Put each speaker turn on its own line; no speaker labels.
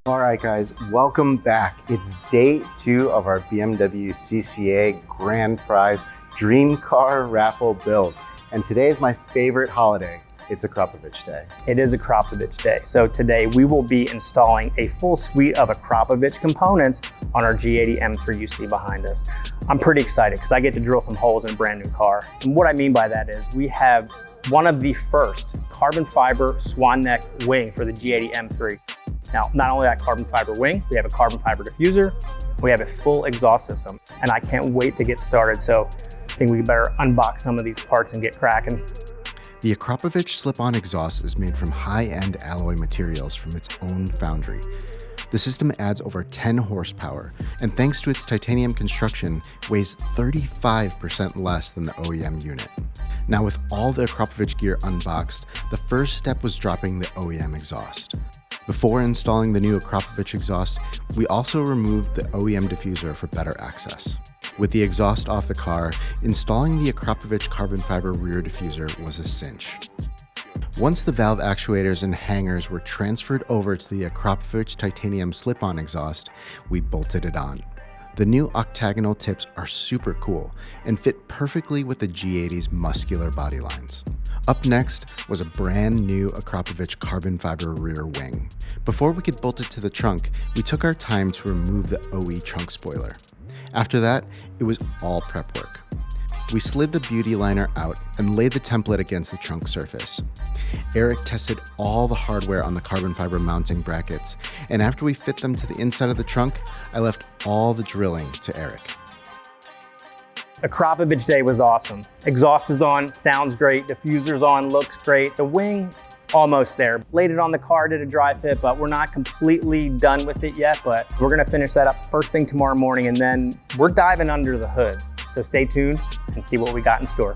All right, guys, welcome back. It's day 2 of our BMW CCA Grand Prize Dream Car Raffle build. And today is my favorite holiday. It's a Akrapovic Day.
It is a Akrapovic Day. So today we will be installing a full suite of Akrapovic components on our G80 M3 you see behind us. I'm pretty excited because I get to drill some holes in a brand new car. And what I mean by that is we have one of the first carbon fiber swan neck wing for the G80 M3. Now, not only that carbon fiber wing, we have a carbon fiber diffuser, we have a full exhaust system, and I can't wait to get started. So I think we better unbox some of these parts and get cracking.
The Akrapovic slip-on exhaust is made from high-end alloy materials from its own foundry. The system adds over 10 horsepower, and thanks to its titanium construction, weighs 35% less than the OEM unit. Now, with all the Akrapovic gear unboxed, the first step was dropping the OEM exhaust. Before installing the new Akrapovic exhaust, we also removed the OEM diffuser for better access. With the exhaust off the car, installing the Akrapovic carbon fiber rear diffuser was a cinch. Once the valve actuators and hangers were transferred over to the Akrapovic titanium slip-on exhaust, we bolted it on. The new octagonal tips are super cool and fit perfectly with the G80's muscular body lines. Up next was a brand new Akrapovic carbon fiber rear wing. Before we could bolt it to the trunk, we took our time to remove the OE trunk spoiler. After that, it was all prep work. We slid the beauty liner out and laid the template against the trunk surface. Eric tested all the hardware on the carbon fiber mounting brackets, and after we fit them to the inside of the trunk, I left all the drilling to Eric.
Akrapovic Day was awesome. Exhaust is on, sounds great, diffuser's on, looks great. The wing, almost there. Laid it on the car, did a dry fit, but we're not completely done with it yet, but we're gonna finish that up first thing tomorrow morning, and then we're diving under the hood. So stay tuned and see what we got in store.